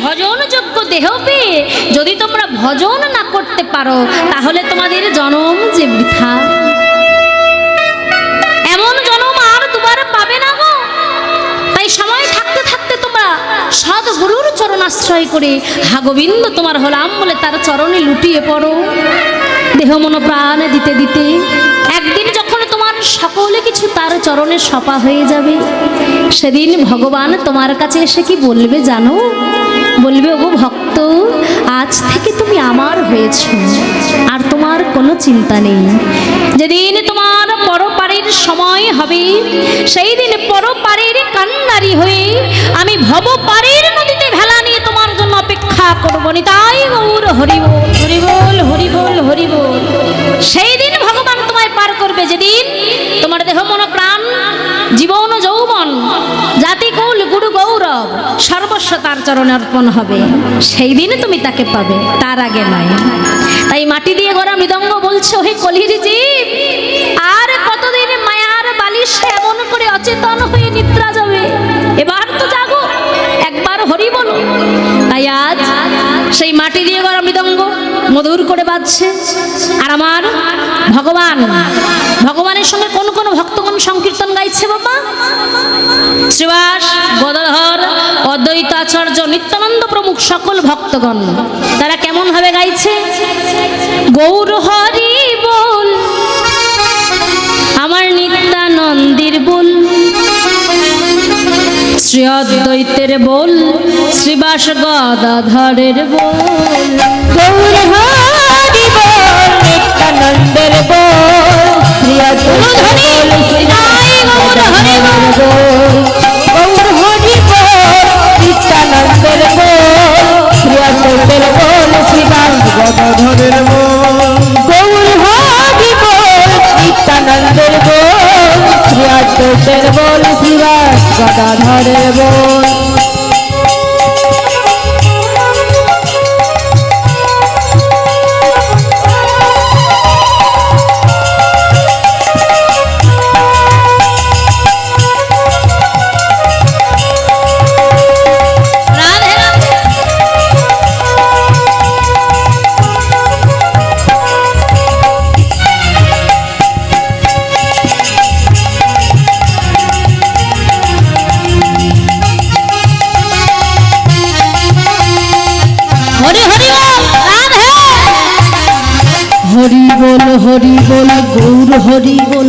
ভজনযোগ্য দেহ পেয়ে যদি তোমরা ভজন না করতে পারো তাহলে তোমাদের জনম যে বৃথা। এমন জনম আর দুবার পাবে না গো। তাই সময় থাকতে থাকতে তোমরা সদ্গুরুর চরণ আশ্রয় করে হা গোবিন্দ তোমার হলাম বলে তার চরণে লুটিয়ে পড়ো। দেহ মন প্রাণ দিতে দিতে একদিন যখন তোমার সকলে কিছু তার চরণে সপা হয়ে যাবে, সেদিন ভগবান তোমার কাছে এসে কি বলবে জানো? বলবে, ওগো ভক্ত, আজ থেকে তুমি আমার হয়েছ, আর তোমার কোনো চিন্তা নেই। যেদিন তোমার পরপারের সময় হবে সেই দিন পরপারের কান্নারি হয়ে আমি ভবপারের নদীতে ভেলা নিয়ে তোমার জন্য অপেক্ষা করবো। তাই গৌর হরিবোল হরিবোল হরিবোল হরিবোল। সেই দিন ভগবান তোমায় পার করবে, যেদিন তোমার দেহ মন প্রাণ জীবন যৌবন জাতিকুল গুরু গৌরব সর্বস্ব তার চরণে অর্পণ হবে। সেই দিন তুমি তাকে পাবে, তার আগে নয়। তাই মাটি দিয়ে গড়া মৃদঙ্গ বলছে, হে কলির জীব, আর কতদিন মায়ার বালিশে এমন করে অচেতন হয়ে নিদ্রা যাবে? এবার তো জাগো, একবার হরি বলো। তাই আজ সেই মাটি দিয়ে গড়া মৃদঙ্গ মধুর করে বাজছে, আর আমার ভগবানের সঙ্গে কোন কোন ভক্তগণ সংকীর্তন গাইছে বাবা? শ্রীবাস, গদাধর, অদ্বৈত আচার্য, নিত্যানন্দ প্রমুখ সকল ভক্তগণ তারা কেমন ভাবে গাইছে? গৌর হরি বল, আমার নিত্যানন্দের বল, শ্রী অদ্বৈতের বল, শ্রীবাস গদাধরের বল। গৌর হরি বল, নিত্যানন্দের বল, শ্রী অদ্বৈতের বল, গৌর হরি বল। গৌর হরি বল, নিত্যানন্দের বল, শ্রী অদ্বৈতের বল, শ্রীবাস গদাধরের বল। গৌর হরি বল, নিত্যানন্দের বল, শ্রী অদ্বৈতের বল, শ্রীবাস গদাধরের বল। হরি বল হরি বল গৌর হরি বল,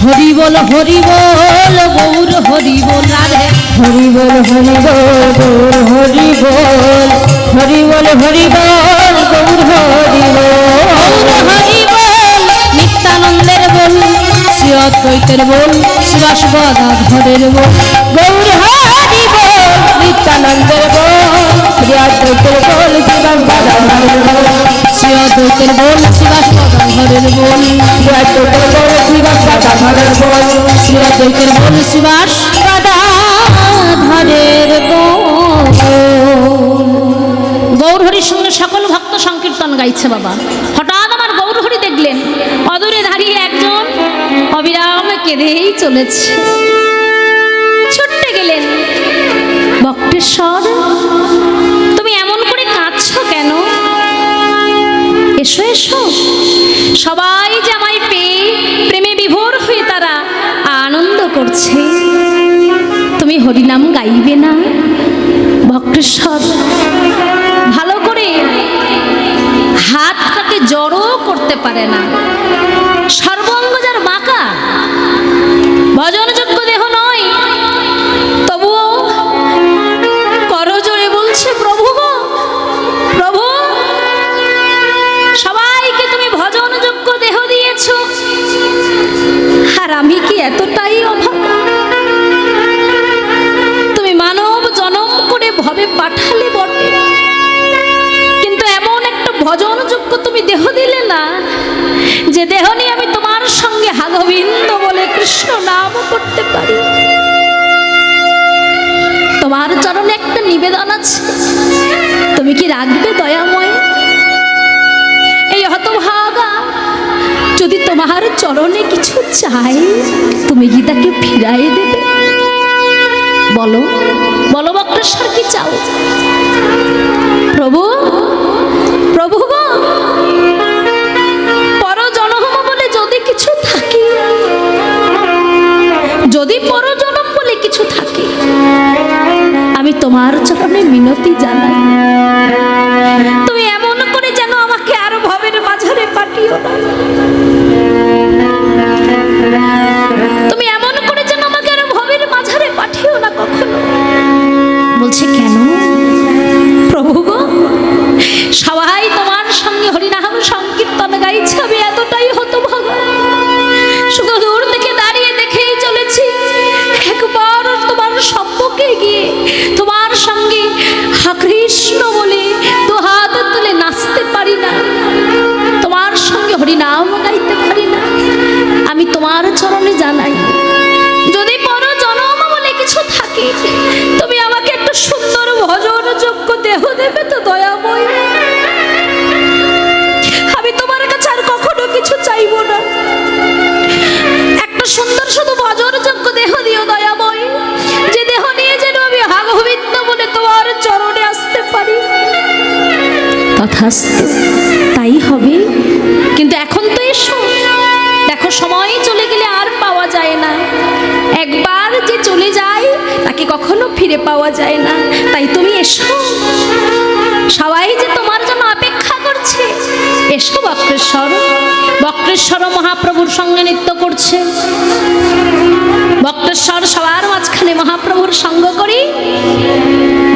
হরি বল হরি বল গৌর হরি বল। রাধে হরি বল হরি বল গৌর হরি বল, হরি বল হরি বল গৌর হরি বল। গৌর হরি বল, নিত্যানন্দের বল, শ্রী অদ্বৈতের বল, শ্রীবাস গদাধরের বল। গৌর হরি বল, নিত্যানন্দের বল, শ্রী অদ্বৈতের বল, শ্রীবাস গদাধরের বল। শ্রী অদ্বৈতের বল, শ্রীবাস গদাধরের বল, শ্রী অদ্বৈতের বল, শ্রীবাস গদাধরের বল। শ্রী অদ্বৈতের বল, শ্রীবাস গদাধরের বল। গৌর হরির সঙ্গে সকল ভক্ত সংকীর্তন গাইছে বাবা। হঠাৎ আমার গৌর হরি দেখলেন অদূরে দাঁড়িয়ে একজন অবিরাম কেঁদেই চলেছে। ছুটতে গেলেন, বক্রেশ্বর, তুমি এমন করে কাঁদছো কেন? এসো এসো, সবাই যে আমায় পেয়ে প্রেমে বিভোর হয়ে তারা আনন্দ করছে, তুমি হরিনাম গাইবে না? বক্রেশ্বর ভালো করে হাতটাকে জড়ো করতে পারে না, সর্বাঙ্গ যার বাঁকা, ভজনযোগ্য দেহ নয়, তবুও করজোড়ে বলছে, প্রভু গো, প্রভু, সবাইকে তুমি ভজনযোগ্য দেহ দিয়েছ, আর আমি কি এতটাই অভাগা? তুমি মানব জনম করে ভবে পাঠালে বটে, কিন্তু এমন একটা ভজনযোগ্য তুমি দেহ দিলে না, যে দেহ নিয়ে আমি তোমার সঙ্গে হা গোবিন্দ বলে কৃষ্ণ নাম করতে পারি। তোমার চরণে একটা নিবেদন আছে, তুমি কি রাখবে দয়াময়? এই হতভাগা যদি তোমার চরণে কিছু চাই, তুমি কি তাকে ফিরাই দেবে? বলো বলো বক্রেশ্বর, কি চাও? তোমার চরণে মিনতি জানাই, তুমি এমন করে যেন আমাকে আরো ভবের মাঝারে পাঠিও না, তুমি এমন করে যেন আমাকে আরো ভবের মাঝারে পাঠিও না কখনো। বলছে কেন প্রভু গো, সবাই তোমার সঙ্গে হরিনাম সংকীর্তন গাইছে, আমি এতটাই হতভাগা, শুধু দূর থেকে দাঁড়িয়ে দেখেই চলেছি, একবার তোমার সম্মুখে গিয়ে তোমার সঙ্গে হা কৃষ্ণ বলে দুহাত তুলে নাচতে পারি না, তোমার সঙ্গে হরিনাম গাইতে পারি না। আমি তোমার চরণে জানাই, যদি পর জনম বলে কিছু থাকে, তুমি আমাকে একটা সুন্দর ভজন যোগ্য দেহ দেবে তো দয়াময়। আমি তোমার কাছে আর কখনো কিছু চাইবো না, একটা সুন্দর শুধু ভজন যোগ্য দেহ দিও দয়াময়, যে দেহ নিয়ে যেন আমি হাগোবিন্দ বলে তোমার চরণে আসতে পারি। তথাস্তু, তাই হবে। কিন্তু এখন তো এসো, দেখো সময় চলে গেলে আর পাওয়া যায় না, একবার যে চলে যায় তাকে কখনো ফিরে পাওয়া যায় না। তাই তুমি এসো, সবাই যে তোমার জন্য অপেক্ষা করছে। এসো বক্রেশ্বর। বক্রেশ্বর মহাপ্রভুর সঙ্গে নৃত্য করছে, বক্রেশ্বর সবার মাঝখানে মহাপ্রভুর সঙ্গ করি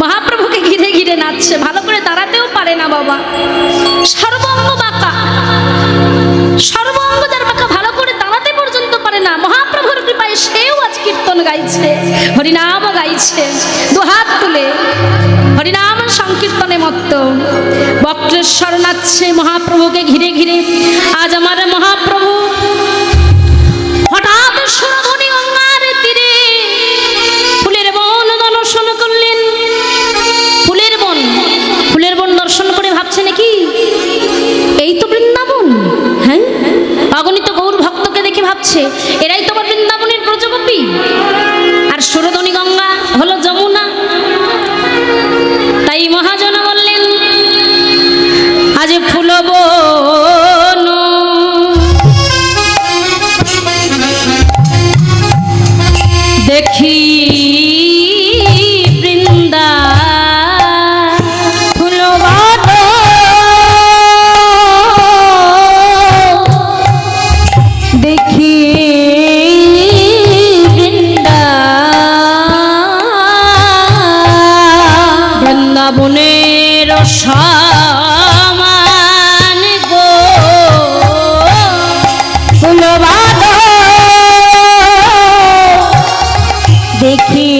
মহাপ্রভুকে ঘিরে ঘিরে নাচছে, ভালো করে দাঁড়াতেও পারে না বাবা, সর্বঙ্গ বাঁকা, সর্বঙ্গ যার বাঁকা, ভালো করে দাঁড়াতে পর্যন্ত পারে না। মহাপ্রভুর কৃপায় সেও আজ কীর্তন গাইছে, হরিনাম গাইছে, দুহাত তুলে হরিনাম সংকীর্তনে মত্ত বক্রেশ্বর নাচছে মহাপ্রভুকে ঘিরে ঘিরে। আজ আমার মহাপ্রভু হঠাৎ সুরধনী গঙ্গার তীরে ফুলের বন দর্শন করলেন। ফুলের বন, ফুলের বন দর্শন করে ভাবছে নাকি এই তো বৃন্দাবন, হ্যাঁ, অগণিত গৌর ভক্তকে দেখে ভাবছে এরাই তোমার বৃন্দাবনের ব্রজগোপী, আর সুরধনী গঙ্গা হলো যমুনা। তাই মহাজন বললেন আজ ফুলবন দেখি বৃন্দা, ফুলবন দেখি বৃন্দা, বৃন্দাবনের সমান গো ফুলবাদ দেখি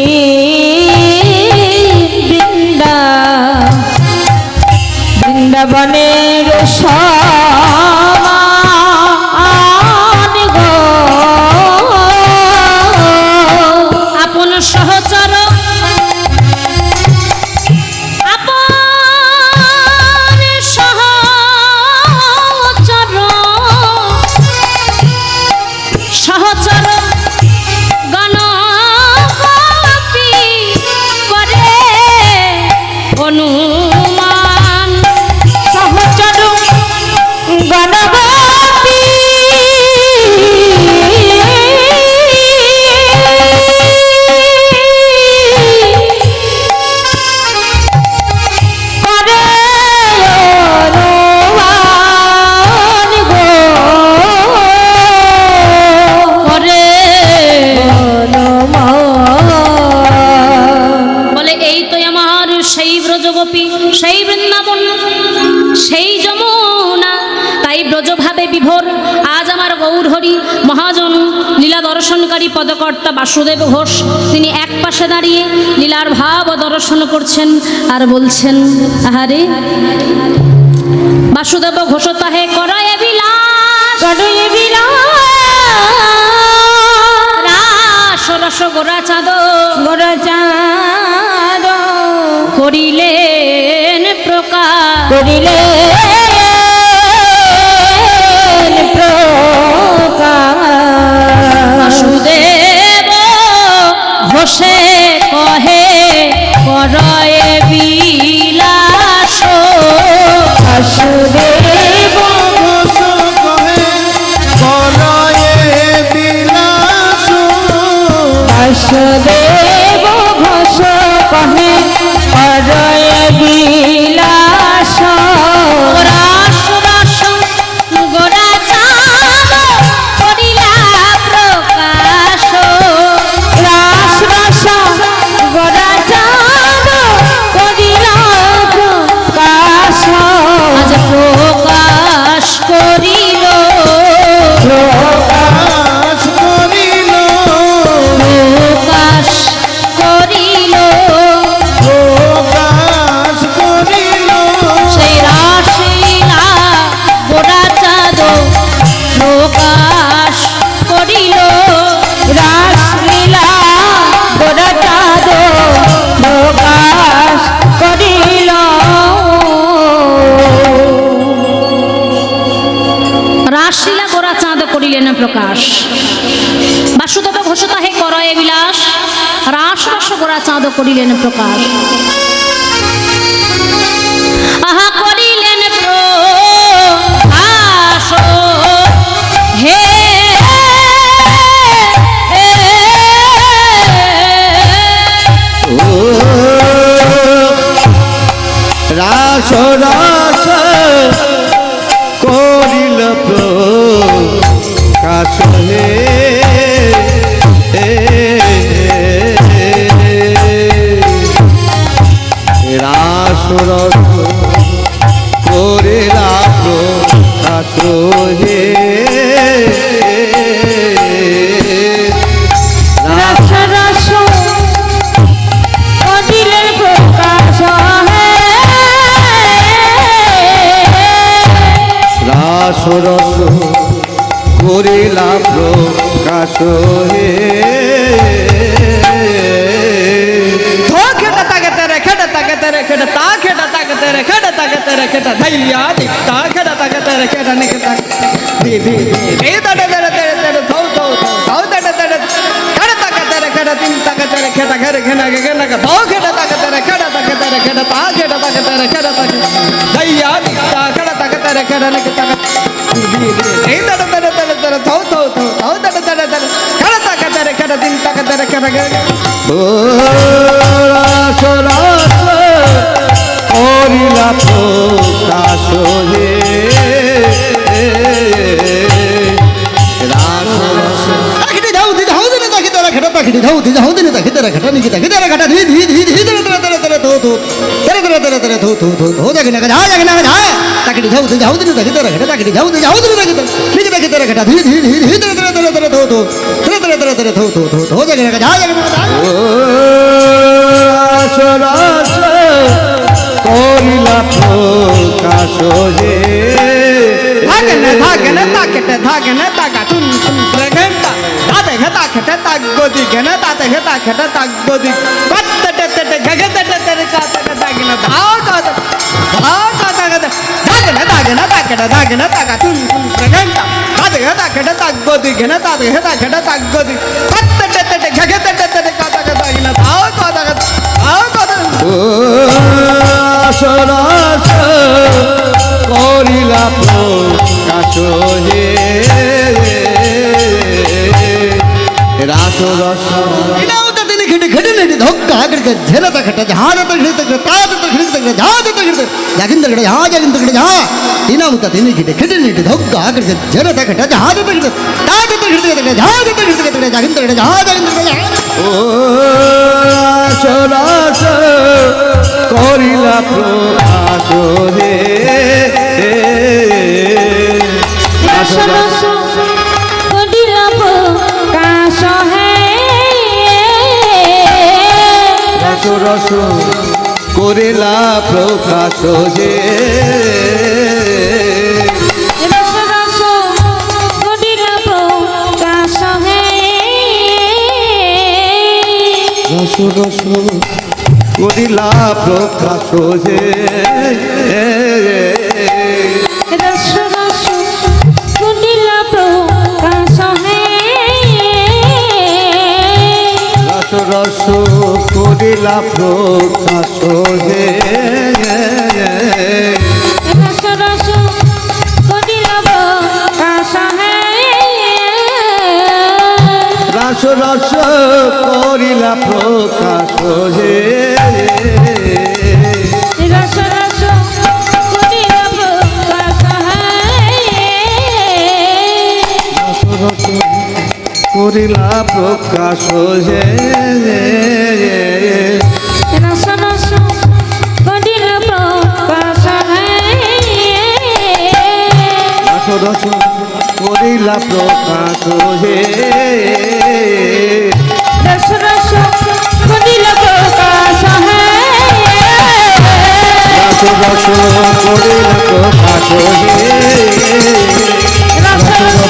বৃন্দাবনের সমান গো আপন সহচর, সহচর গণপতি করে অনুমান, সহচর গণপতি সেই বৃন্দাবন, সেই যমুনা, তাই ব্রজভাবে বিভোর আজ আমার গৌর হরি মহাজন লীলা দর্শনকারী পদকর্তা বাসুদেব ঘোষ, তিনি এক পাশে দাঁড়িয়ে লীলার ভাব দর্শন করছেন আর বলছেন আহারে বাসুদেব ঘোষ তাহে করয়ে বিলাস, করয়ে বিলাস, রাস রস গোরা চাঁদ, গোরা চাঁদ করিলেন প্রকাশ, করিলেন প্রকাশ, বাসুদেব ঘোষে কহে করয়ে বিলাস, বাসুদেব ঘোষ কহে করয়ে বিলাস, বাসুদেব ঘোষ কহে চাঁদ করিলেন প্রকাশ। আহা করিলেন প্রকাশ হে ও রাস রাস করিল প্রকাশ হে রাস রস করিলা প্রকাশ হে রাস রাস করিলেন প্রকাশ হে রাস রস করিলা প্রকাশ হে खेटा ताके तेरे खेटा ताके तेरे खेटा ता खेटा ताके तेरे खेटा ताके तेरे खेटा धैया दिखता खेटा ताके तेरे खेटा निकलता दी दी दी तड़े तेरे तेरे तेरे थौ थौ थौ तड़े तेरे खेटा ताके तेरे खेटा तीन ताके तेरे खेटा घेरे घेना के घेना का थौ खेटा ताके तेरे खेटा ताके तेरे खेटा ता खेटा ताके तेरे खेटा ताके धैया दिखता खेटा ताके तेरे खेटा निकलता दी दी दी तड़े तेरे तेरे तेरे थौ थौ थौ थौ तड़े तेरे तेरे खेटा ताके तेरे खेटा तीन ताके तेरे खेटा घेरे ও রাস রাস করিলা প্রকাশ হে রাস রাস ताकि जाऊ दे ताकि तेरा खेटा ताकि जाऊ दे ताकि तेरा खेटा नहीं ताकि तेरा खेटा धी धी धी धी तेरे तेरे तेरे तेरे दो दो तेरे तेरे तेरे तेरे दो दो दो दो जाके ना जा ताकि जाऊ दे ताकि तेरा खेटा ताकि जाऊ दे ताकि नहीं ताकि तेरा खेटा धी धी धी धी तेरे तेरे तेरे तेरे दो दो तेरे तेरे तेरे तेरे दो दो दो जाके ना जा ও রাস রাস করিলা প্রকাশ হে धागने ताका तुन तुन प्रगंता ताते घेता खेटा ताक गोदी घेना ताते घेता खेटा ताक गोदी पत्ते टे टे गगते टे तेरे का तागिना धाव का धागने ताका तुन तुन प्रगंता ताते घेता खेटा ताक गोदी घेना ताते घेता खेटा ताक गोदी पत्ते टे टे गगते टे तेरे का तागिना धाव का ও রাস রাস করিলা প্রকাশ হে রাস রস इनावता तेने खेटे खेटे नेटे धक्का करके झेलता खटा जहां तक खिड़ते ताज तक खिड़ते जहां तक खिड़ते जागिन तक जहां इनावता तेने खेटे खेटे नेटे धक्का करके झेलता खटा जहां तक खिड़ते ताज तक खिड़ते जहां तक खिड़ते जागिन तक जहां ও রাস রাস করিলা প্রকাশ হে রাস রাস করিলা প্রকাশ হে রাস রস করিলা প্রকাশ হে রাস রাস করিলা প্রকাশ হে রস রস করিলা প্রকাশ হে রাস রাস করিলা প্রকাশ হে রস রস করিলা প্রকাশ হে রাস রাস করিলা প্রকাশ হে রস রস করিলা প্রকাশ হে রাস রাস করিলা প্রকাশ হে রস রস করিলা প্রকাশ হে রাস রাস করিলা প্রকাশ হে রস রস করিলা প্রকাশ হে রাস রাস করিলা প্রকাশ হে রস রস করিলা প্রকাশ হে রাস রাস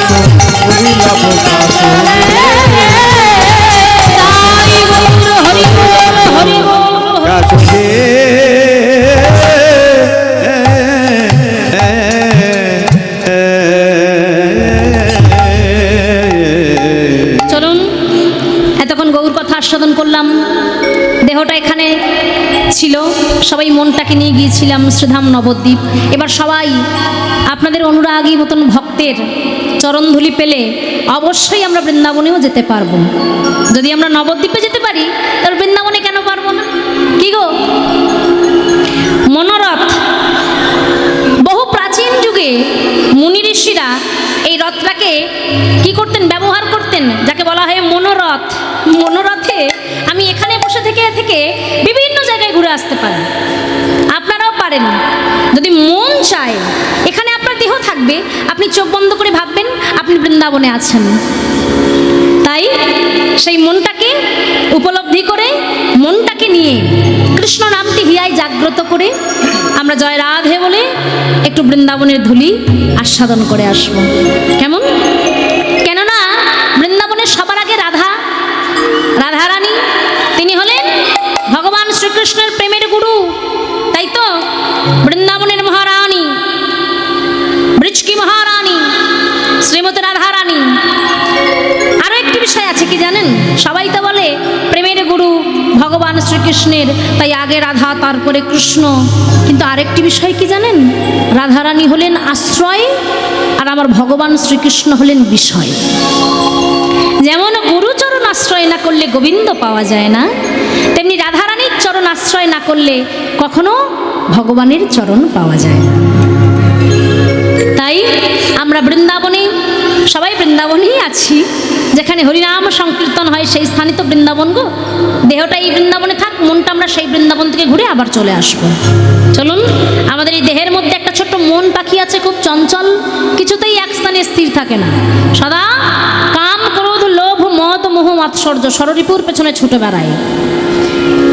করিলা প্রকাশ হে তাই গৌর হরি বল হরি বল প্রকাশ হে চলুন এতক্ষণ গৌর কথা আস্বাদন করলাম। দেহ ছিল, সবাই মনটাকে নিয়ে গিয়েছিলাম শ্রীধাম নবদ্বীপ। এবার সবাই আপনাদের অনুরাগী মতন ভক্তের চরণধুলি পেলে অবশ্যই আমরা বৃন্দাবনেও যেতে পারবো। যদি আমরা নবদ্বীপে যেতে পারি তাহলে বৃন্দাবনে কেন পারবো না? কি গো, মনোরথ বহু প্রাচীন যুগে মুনি ঋষিরা এই রথটাকে কি করতেন, ব্যবহার করতেন, যাকে বলা হয় মনোরথ। মনোরথে আমি এখানে বসে থেকে থেকে বিভিন্ন জায়গায় ঘুরে আসতে পারি, আপনারাও পারেন। যদি মন চায়, এখানে আপনার দেহ থাকবে, আপনি চোখ বন্ধ করে ভাববেন আপনি বৃন্দাবনে আছেন। তাই সেই মনটাকে উপলব্ধি করে, মনটাকে নিয়ে কৃষ্ণ নামটি হিয়ায় জাগ্রত করে আমরা জয় রাধে বলে একটু বৃন্দাবনের ধুলি আস্বাদন করে আসব। কেমন? কেননা বৃন্দাবনের সবার আগে রাধারানী, তিনি হলেন ভগবান শ্রীকৃষ্ণের প্রেমের গুরু, তাই তো? বৃন্দাবনের মহারানী, বৃজকি মহারানী শ্রীমতী রাধারানী। আরো একটি বিষয় আছে কি জানেন? সবাই তো বলে প্রেমের গুরু ভগবান শ্রীকৃষ্ণের, তাই আগে রাধা তারপরে কৃষ্ণ। কিন্তু আরেকটি বিষয় কি জানেন? রাধারানী হলেন আশ্রয় আর আমার ভগবান শ্রীকৃষ্ণ হলেন বিষয়। যেমন গুরুচরণ আশ্রয় না করলে গোবিন্দ পাওয়া যায় না, তেমনি রাধারানীর চরণ আশ্রয় না করলে কখনো ভগবানের চরণ পাওয়া যায় না। তাই আমরা বৃন্দাবনে, সবাই বৃন্দাবনেই আছি। যেখানে হরিনাম সংকীর্তন হয় সেই স্থানই তো বৃন্দাবন গো। দেহটা এই বৃন্দাবনে থাক, মনটা আমরা সেই বৃন্দাবন থেকে ঘুরে আবার চলে আসবো। চলুন, আমাদের এই দেহের মধ্যে একটা ছোট্ট মন পাখি আছে, খুব চঞ্চল, কিছুতেই এক স্থানে স্থির থাকে না, সদা কাম ক্রোধ লোভ মদ মোহ মাৎসর্য ষড়রিপুর পেছনে ছুটে বেড়ায়।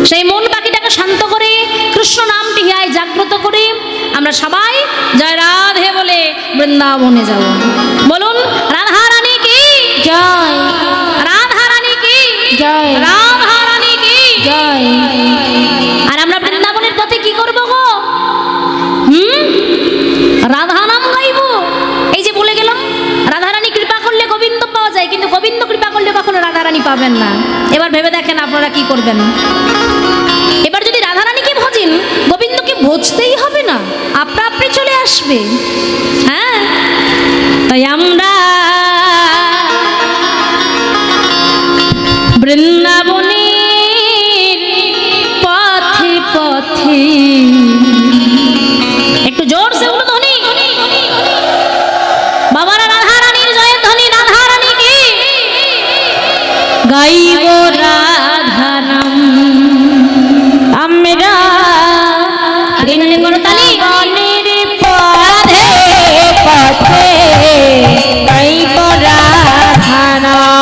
সেই মন পাখিটাকে শান্ত করে কৃষ্ণ নামটি হিয়ায় জাগ্রত করে আমরা সবাই জয় রাধে বলে বৃন্দাবনে যাব। বলুন রাধারানী কি জয়, রাধারানী কি জয়, রাধারানী কি জয়। আর আমরা বৃন্দাবনের পথে কি করব গো? রাধা নাম গাইব। এই যে বলে গেলাম রাধারানী কৃপা করলে গোবিন্দ পাওয়া যায়, কিন্তু গোবিন্দ কৃপা করলে কখনো রাধারানী পাবেন না। এবার ভেবে দেখেন আপনারা কি করবেন। এবার যদি রাধারানীকে ভজেন, গোবিন্দকে ভজতেই হবে না, আপনা আপনি চলে আসবে। হ্যাঁ, তাই আমরা বৃন্দাবনের পথে পথে একটু জোর সে বলো ধ্বনি, বাবারা রাধারানীর জয়ের ধ্বনি, রাধারানী কি গাইব রাধারাম আমরা বৃন্দাবনের পথে পথে গাইব রাধানাম।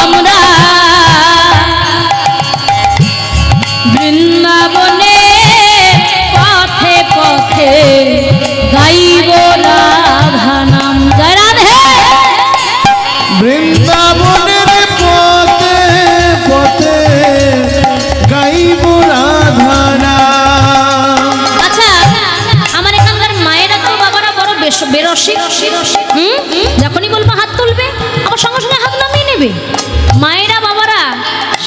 আমরা বৃন্দাবনের পথে পথে গাইব রাধা নাম। জয় রাধে। বৃন্দাবনের পথে পথে গাইব রাধা নাম। আচ্ছা, আমার এখানকার মায়েরা তো বাবারা বড় বেরসিক। যখনই বলবো হাত তুলবে, আবার সঙ্গে সঙ্গে হাত নামিয়ে নেবে। মায়েরা বাবারা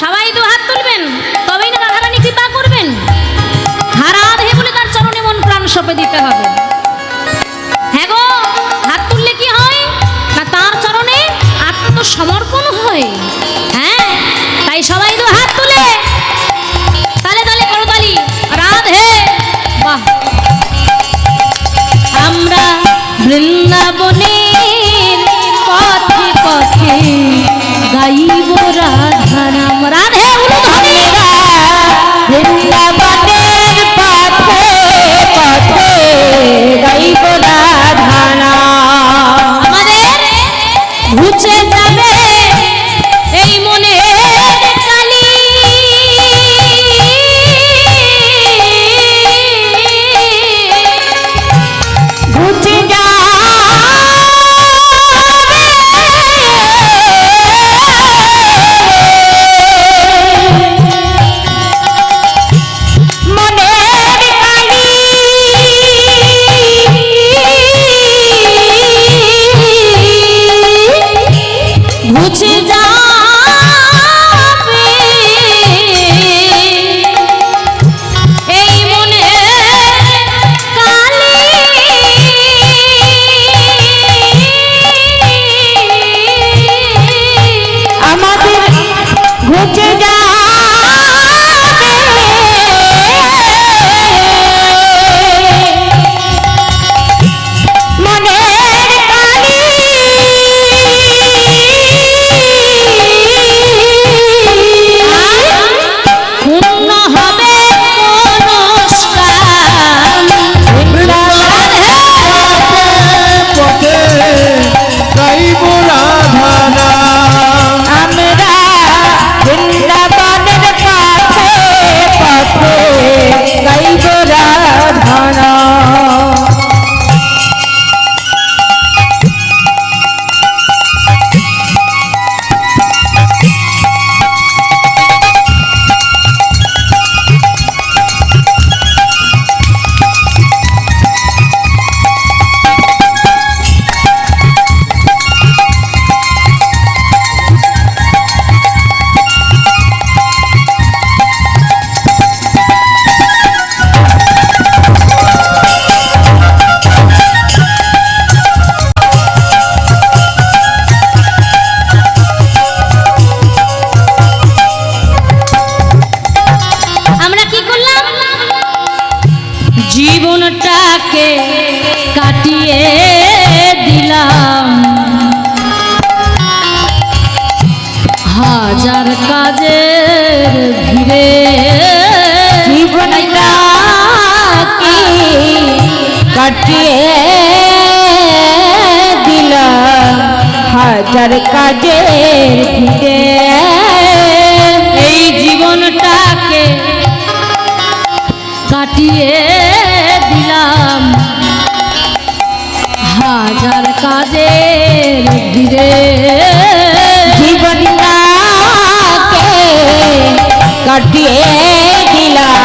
সবাই তো হাত তুলবেন, তবেই না রাধারানী কৃপা করবেন। হারাধে বলে তার চরণে মন প্রাণ সঁপে দিতে হবে। হ্যাঁ গো, হাত তুললে কি হয় না, তার চরণে আত্মসমর্পণ হয়। হ্যাঁ, তাই সবাই তো হাত তুলে তালে তালে করো তালি, রাধে। বাহ, আমরা বৃন্দাবনের পথে পথে গাইব রাধা নাম। রাধে উলুধ্বনি। বৃন্দাবনের পথে পথে গাইব রাধানাম। আমাদের ঘুচে যাবে জীবনটাকে কাটিয়ে দিলাম হাজার কাজের ভিড়ে জীবনটাকে কাটিয়ে দিলাম হাজার কাজের ভিড়ে এই জীবনটাকে কাটিয়ে দিলাম হাজার কাজের ভিড়ে জীবনটাকে কাটিয়ে দিলাম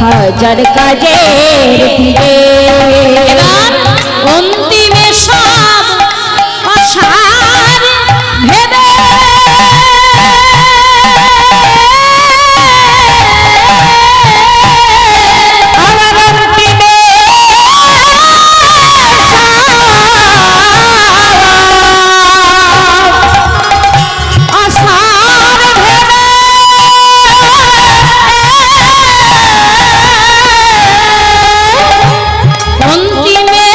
হাজার কাজের ভিড়ে এবার অন্তিমে সব অসার ভেবে আমার অন্তিমে আশার ভেবে অন্তিমে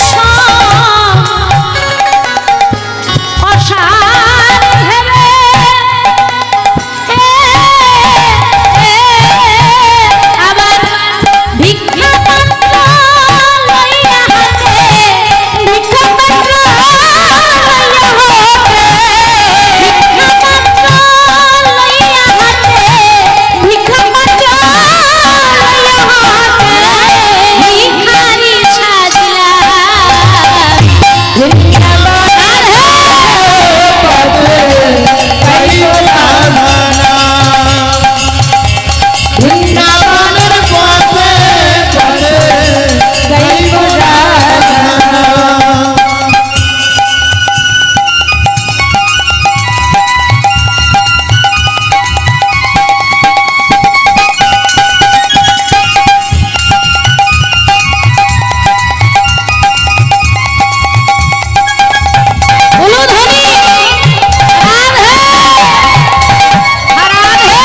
সব অসার ভেবে আবার ভিক্ষা পাত্র লইয়া হাতে ভিক্ষা পাত্র লইয়া হাতে ভিক্ষা পাত্র ভিখারি সাজলা বৃন্দাবনের পথে গাইব রাধা। উলুধ্বনি রাধে রাধে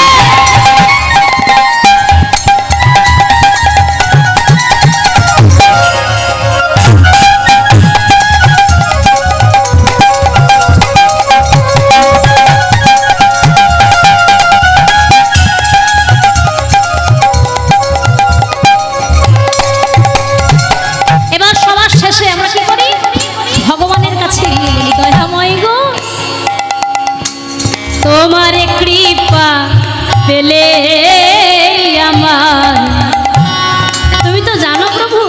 এবার সবার শেষে আমরা কি করি ভগবানের কাছে গিয়ে বলি দয়াময় গো তোমার কৃপা পেলে আমার তুমি তো জানো প্রভু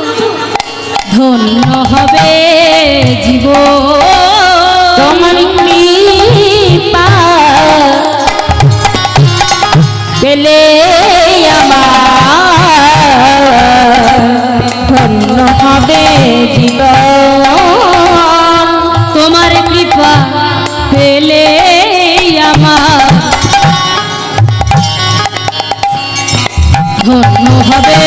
ধন্য হবে জীবন তোমার কৃপা পেলে আমার ধন্য হবে জীবন তোমার কৃপা পেলে আমার ধন্য হবে